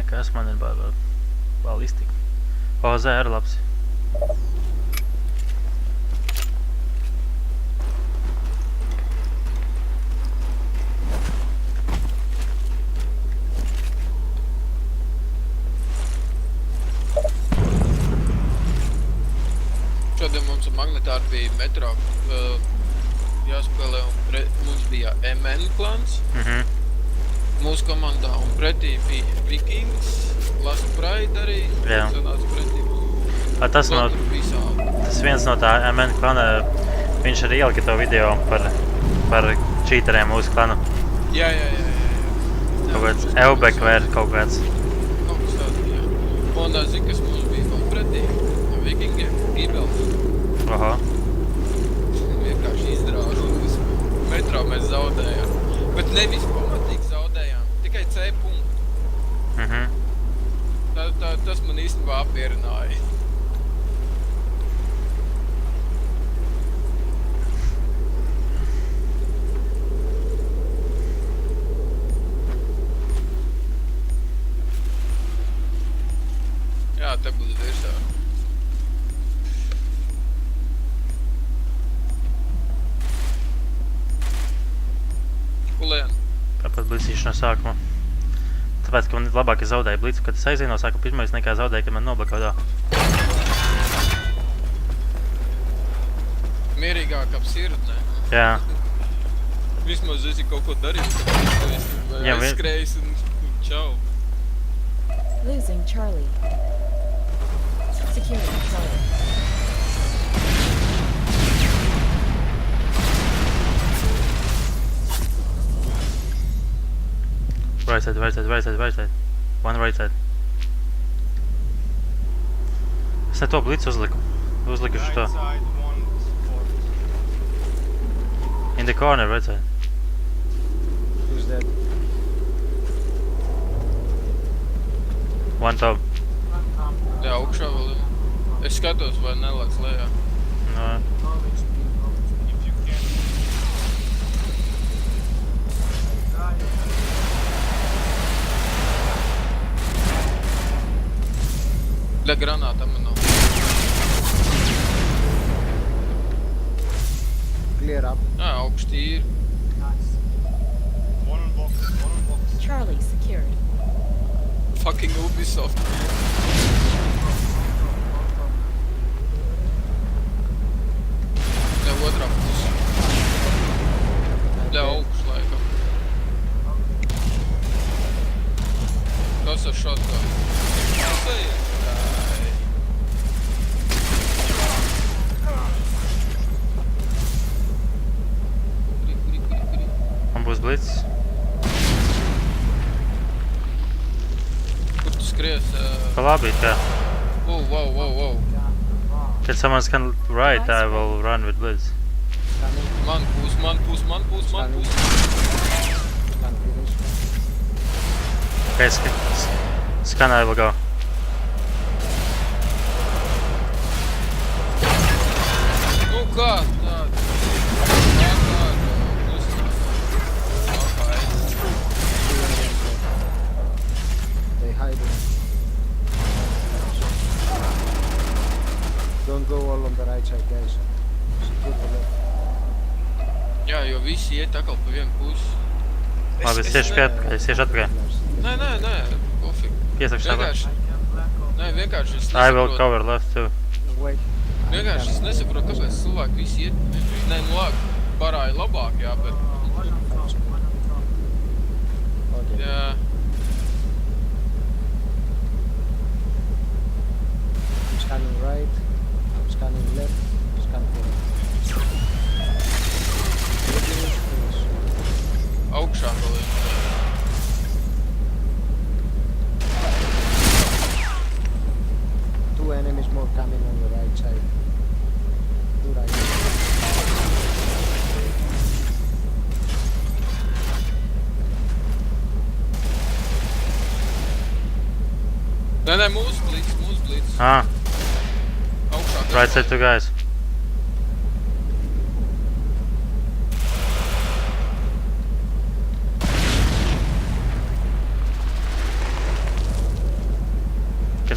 Kas man ir balistika? O, zēra labs. Šodien mums ar Magnetāru bija metro jāspēlē, un mums bija MN klans mūsu komandā, un pretī bija Vikings, Last Pride arī, sanāca pretī. Tas viens no tā MN klana, viņš arī ielika to video par čīteriem mūsu klanu. Jā. Kaut kāds Eubek vai kaut kāds. Kaut kas tāds, jā. Un zini, kas mums bija vēl pretī? Vikingiem, Gībels. Oho. Vienkārši izdrauž un visu. Metro mēs zaudējām. Bet nevis pamatīgi zaudējām, tikai C punktu. Tas man īstenībā apmierināja. Jā, te būs virsā. Kulien? Tāpat blīcīšu no sākuma. Tāpēc, ka man labāk ir zaudēja blīcu, kad es aizēju no sākuma pirmais nekā zaudēja, kad man noblokādā. Mierīgāk ap sirdnē. Jā. Vismaz esi kaut ko darījis, vai aizskrējis un čau. Losing Charlie. Securing Charlie. Right side. One right side. Es ne to blīcu uzliku. Uzliku šo. In the corner, right side. Who's dead? One top. Jā, augšā vēl ir. Es skatos, vai nelāks lejā. No. Bļa, granāta man nav. Clear up. Jā, augšs tīri. One on box. Charlie secured. Fucking Ubisoft. Jā, otrā pusi. Bļa, augšs laikam. Kas ar shotgun? Kas ir? Man būs blīcis. Kur tu skries? Pa labi, kā. Wow. Kad someone can right, I will run with blitz. Man pūs. Scan finish. Okay, scan I will go. Nu kā tāda? They hiding. Don't go all on the right side, guys. Secure the left. Jā, jo visi iet atkal pa vienu pusi. Labi, es iešu atpakaļ. Nē, pofik. Piesakšu tāpēc. Vienkārši es I will nesaprotu. cover left too. Wait. Vienkārši es nesaprotu, kāpēc cilvēki visi iet. Nē, nu labi, barāja labāk, jā, bet... Okay. Jā. I'm scanning right. I'm scanning left. Scan finish. Finish. Augšā vēl ir. Two enemies more coming on the right side. Two right. Nē, mūsu blīts. Ah, Augšā. right side two guys.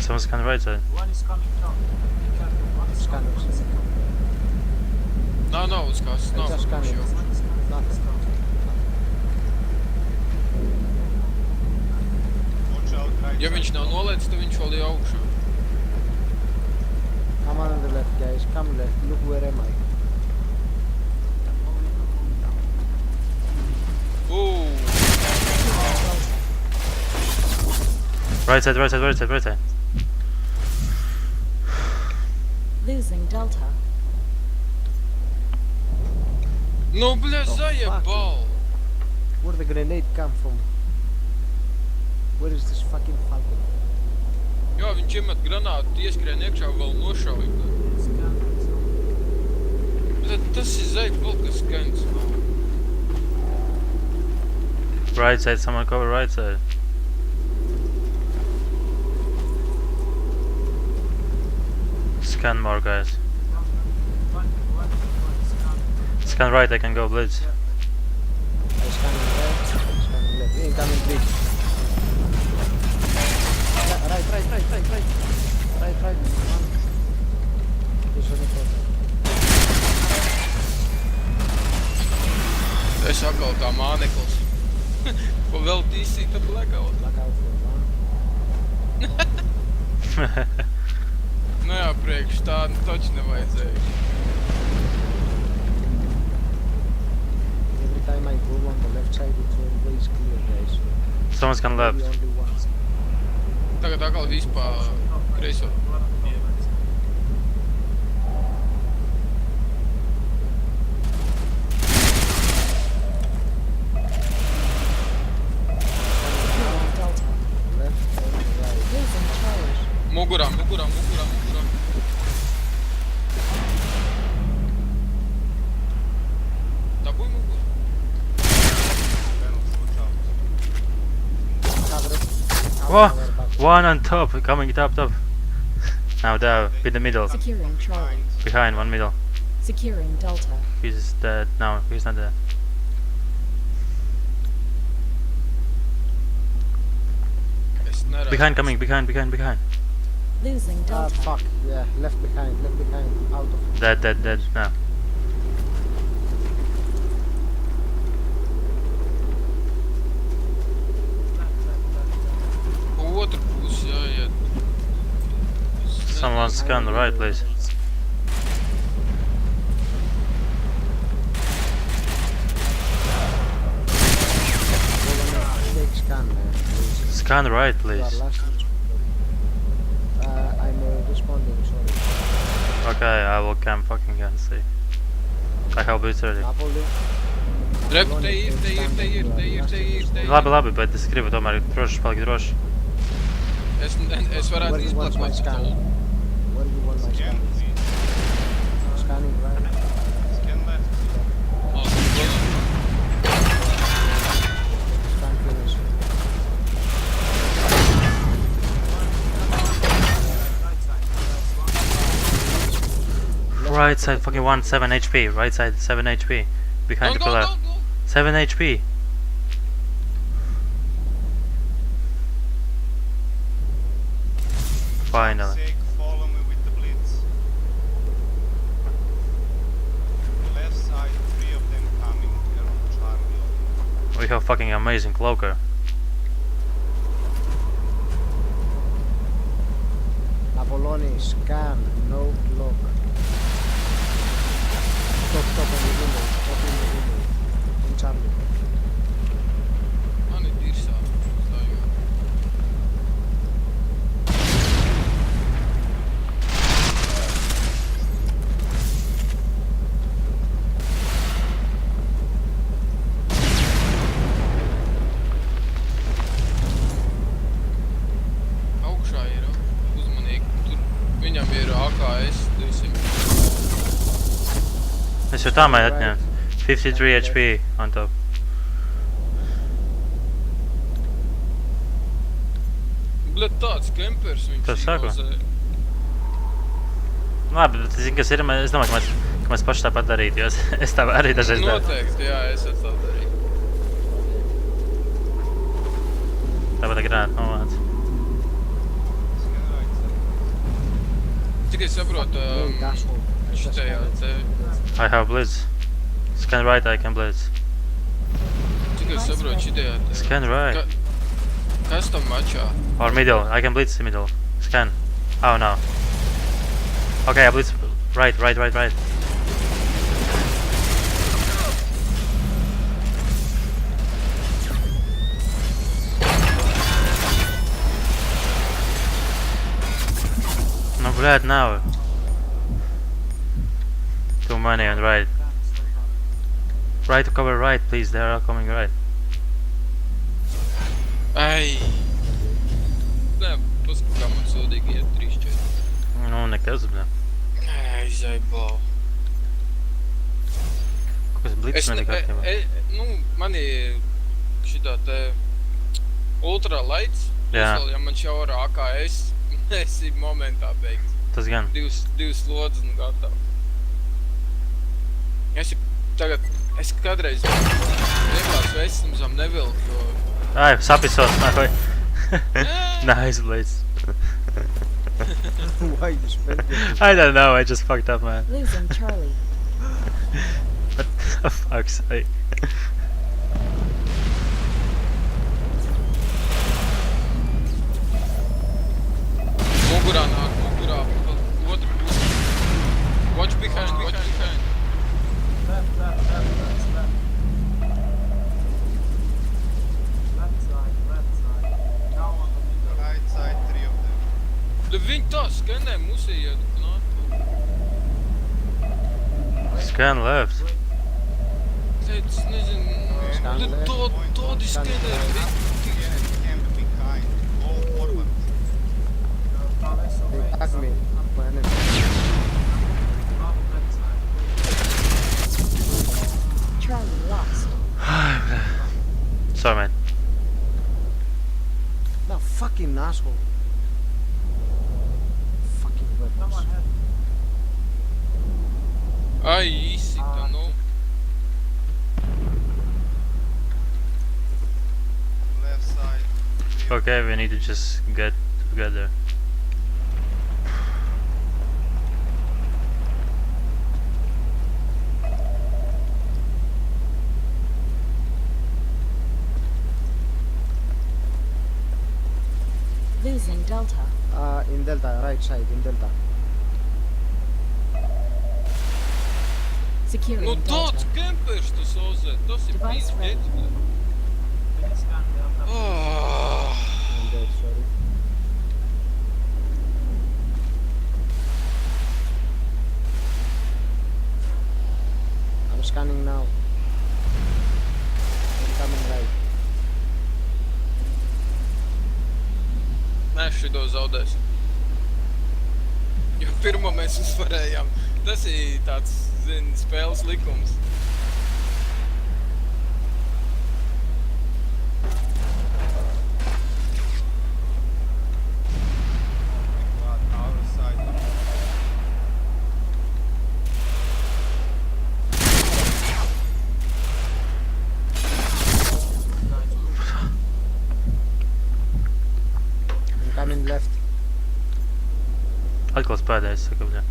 side, someone scan right side. Scanners. Nav uz kas, nav. Just scanning. Nothing. Ja viņš nav nolēdz, tad viņš vēl ir augšā. Come on the left, guys. Come left. Look where am I. Ooh. Right side, right side, right side, right side. Losing Delta. Nu, bļa, Oh, zajebal! Where the grenade come from? Where is this fucking Falcon? Jā, viņš iemet granātu, ieskrien iekšā vēl nošauj. Bļa, tas ir zajebal, kas skans. Right side, someone cover right side. Scan more, guys. Scan right, I can go blitz. I scanning right, scanning left. Incoming big. Right. Right. One. This one is right. Es atkal kā mānekls. Ko vēl tīsīta blackout? Blackout for one. Nu jā, priekš tā taču nevajadzēja. Every time I go on the left side, it's always clear, guys. Someone scan left. Maybe only once. Tagad atkal vispā kreiso. Securing Delta. Left and right. Losing Charlie. Mugurā. Dabūj mugurā. Cover it. Whoa! Cover back. One on top, coming top. Now there, in the middle. Securing Charlie. Behind, one middle. Securing Delta. He's dead. No, he's not dead. Es neredzu. Behind, coming, behind. Losing Ah, Delta. fuck. Yeah, left behind. Out of. Dead. No. Pa otru pusi jāiet. Es Someone nezinu. scan the right, please. Take scan, please. Scan right, You are please. last I'm responding, sorry. Okay, I will camp fucking and see. I have boots ready. Napoli. Reku, te ir. Labi, bet es gribu tomēr droši palikt droši. Es varētu Where you want izplakt my man scan? stolu. Where you want my scan? Scanning right. Scan finish. Right side, fucking 7 HP. Right side, 7 HP. Behind the pillar. 7 HP. Finally. Follow me with the blitz. Left side, 3 of them coming around Charlie. We have fucking amazing cloaker. Apolloni, scan, no lock. Top in the window. In Charlie. Man ir dirsā. Stāvjot. Augšā ir uzmanīgi. Tur viņam ir AKS 200. Es jau tā mai atņēmu. 53 HP on top. Bļet, tāds kempers viņš Tas saka? iegāzē. Labi, bet zini, kas ir, es domāju, ka mēs paši tāpat darītu, jo es tā arī dažreiz daru. Noteikti, jā, es tā darīju. Tāpat tā grānāt novāc. Scan right Cik es saprotu, Grenade, asshole. šitajā te, I have blitz. Scan right, I can blitz. cik es saprotu šitajā te. Scan right. Kas tam mačā? Or middle, I can blitz the middle. Scan. Oh no. Okay, I blitz right. No, блядь, now. Too many on right. Right to cover right, please. They are all coming right. Ai. Nē, paskat, kā man sodīgi iet 3-4. Nu, nekas, bļa. Ai, zaiblau. Kas blitz man nekārtībā. Nu, man ir šitā te ultra lights. Jā. Ja man šaura AKS, es ir momentā beigts. Tas gan. Divas slodzes un gatavu. Es kādreiz vienkārši veselumzam nevilku, jo... Ai, sapisos, nahoj. Nice blitz. Why you spend it? I don't know, I just fucked up, man. Losing Charlie. What the fuck's sake? Mugurā nāk, mugurā, otru pusi. Watch behind. Right side, 3 of them. Viņi tā skanē, musī iet nāk. Scan left. Teic, nezinu, Scan left. Todi Scan skanē. Yeah, camp behind. Go forward. They tag me. My enemy. Charlie lost. Sorry, man. No, fucking asshole. Fucking weapons. Ai, īsita, nu. Left side. 3 of Okay, we need to just get together. Losing Delta. In Delta, right side, in Delta. Securing Nu Delta. tāds kempers tas ozē, tas ir Device ready. pīspēc. I'm dead, sorry. I'm scanning now. I'm coming right. Mēs šito zaudēsim. Jo pirmo mēs uzvarējām. Tas ir tāds, zini, spēles likums. our side. I'm coming left. Atkal spēdējis, saka, bļa.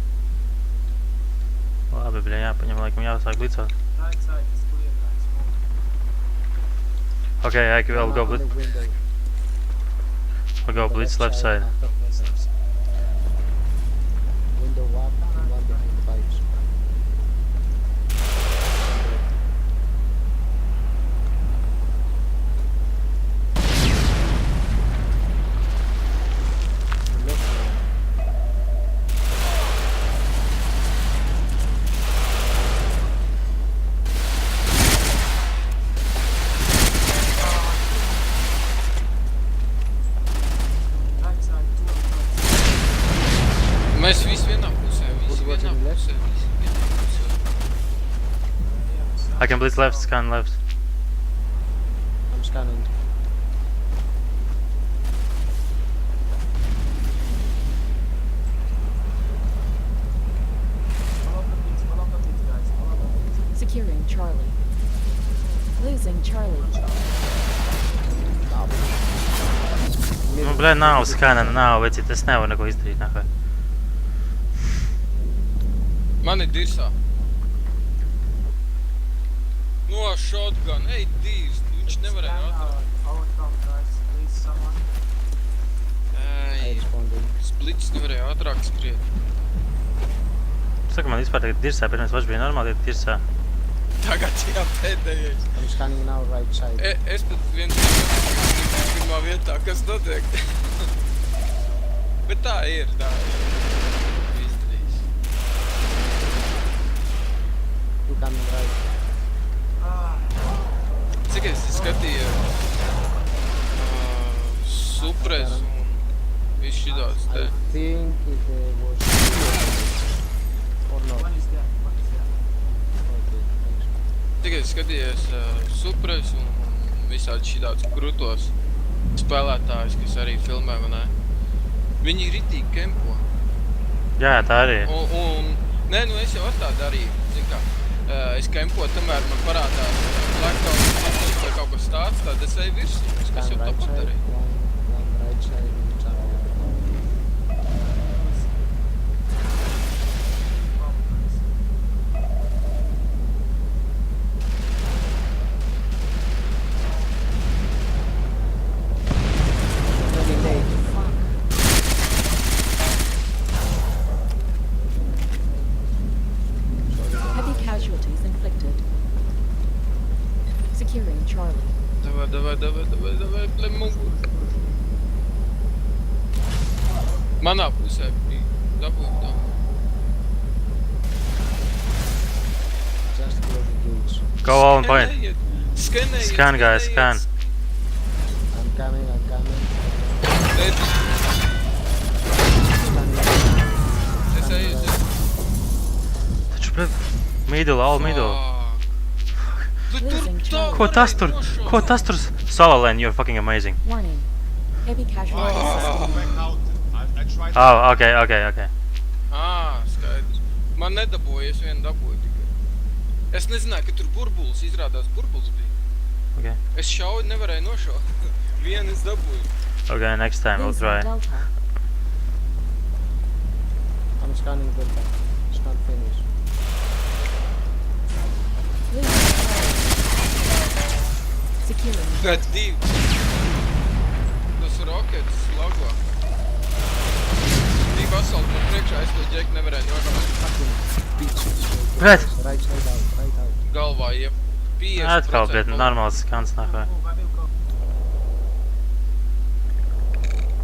Labi, bļa, jāpaņem, laikam jāsāk blicot. Okay, I'll go On blitz. the window. I'll go blitz left side. Window up and one behind the pipes. Mēs visi vienā pusē, visi Good vienā watching left. pusē, visi vienā pusē. I can blitz left, scan left. I'm scanning. Securing Charlie. Losing Charlie. Nu, bļa, nav skana, nav, vecīt, es nevaru neko izdarīt, nahoj. Man ir dirsā. No shotgun, ej dirs, viņš nevarēja atrakt. I Ej, responding. splits nevarēja atrakt skriet. Saka, man vispār tagad tirsā, pirmais paši bija normāli iet tirsā. Tagad jā, pēdējais. I'm scanning now right side. Es pat viens pirmā vietā, kas notiek. Bet tā ir. Izdarījis. You coming right. Cik es skatīju supres un viss šitās te. I think it was or not. Okay, thanks. Cik es skatījos supres un visādi šitās krutos spēlētājus, kas arī filmē, vai ne? Viņi ritīgi kempo. Jā, tā arī. Nē, nu es jau ar tā darīju, zin kā. Es kempo, tamēr man parādās blackout vai kaut kas tāds, tad es eju virsū, kas jau Scan right tāpat side. darīju. One right side. Heavy casualties inflicted. Securing Charlie. Davai, plem mugur. Manā pusē bija dabūju. Just close the gates. Go on point. Skenējiet. Scan, guys, scan. I'm coming. Es eju. Taču, bļet, middle, all middle. Losing Charlie. Ko tas tur? Ko tas tur? Sololēn, you're fucking amazing. Warning. Heavy casualties sustained. Back out. I tried Oh, okay. Skaidrs. Man nedabūja, es vienu dabūju tikai. Es nezināju, ka tur burbulis, izrādās burbulis bija. Okay. Es šauju, nevarēju nošaut. Vienu es dabūju. Okay, next time we'll Losing try. Delta. I'm scanning Delta. It's not finished. Losing Charlie. Securing Bet divi. Tas roketis logo. Divi asfalti man priekšā, es to džeku nevarēju nošaut. Fucking bitches. Bļet! Right side out. Galvā, ja 50%. Atkal, bļet, normāls skans nākā.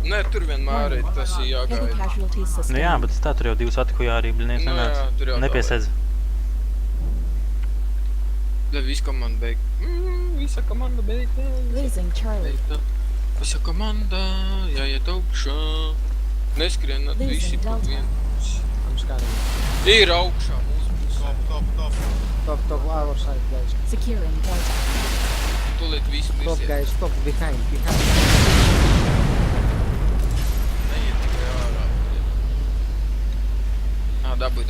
Nē, tur vienmēr ir tas ir Heavy jāgaida. casualties Nu sustained. jā, bet es tā tur jau divas atkujā arī, bļet, Nu jā, tur jau tā nepiesedz. Lai viss komanda beig. Visa komanda beig. Losing Charlie. Visa komanda jāiet augšā. Neskrien visi pa vienu. I'm scanning. Ir augšā mūsu pusē. top. Top our side, guys. Securing Delta. Tūlīt visi Top, mirsiet. guys. Top behind. Neiet tikai ārā. Dabūj.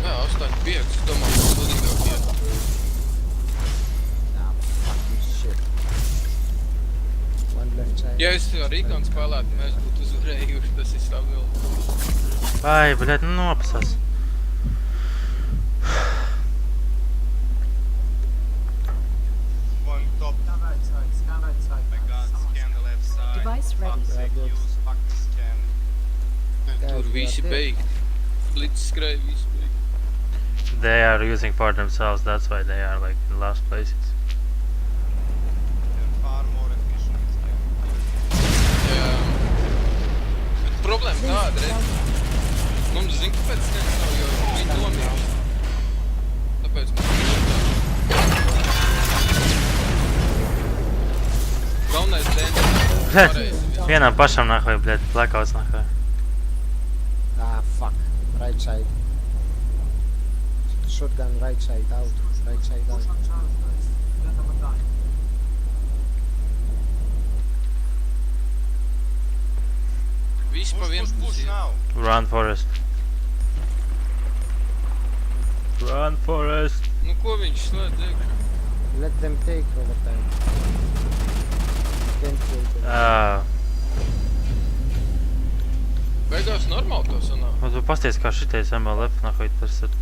Jā, 8-5, es domāju, ka sudīgāk iet. Nah, fucking shit. One left side. Ja es ar Ikonu spēlētu, mēs būtu uzvarējuši, tas ir stabili. Vai, bļet, nopasās. One top. My god, scan the left side. Device ready. Fuck's sake, use fucking scan. Tur visi beigti. Blitz skrēja, visi beigti. They are using for themselves, that's why they are like in last places. They're far more efficient with scan. Jā. Bet problēma tāda, Losing redz. Delta. Mums zin, kāpēc skans nav, jo viņi nomirst. Tāpēc mums galvenais dēļ. Bļet, vienam pašam nākoj, bļet, blackouts nākoj. Ah, fuck. Right side. Shotgun right side out. Right side out. Visi pa vienu Push pusi. now. Run, Forest. Run, Forest. Nu, ko viņš slēdz iekšā? Let them take all the time. Can't kill them. Beigās normāli to sanāk. Man tu pasties, kā šitais MLF, nahuj, tas ir.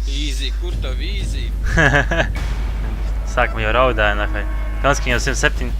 Easy, kur tav easy? Sākumā jau raudāja, nahuj. Kanski jau 107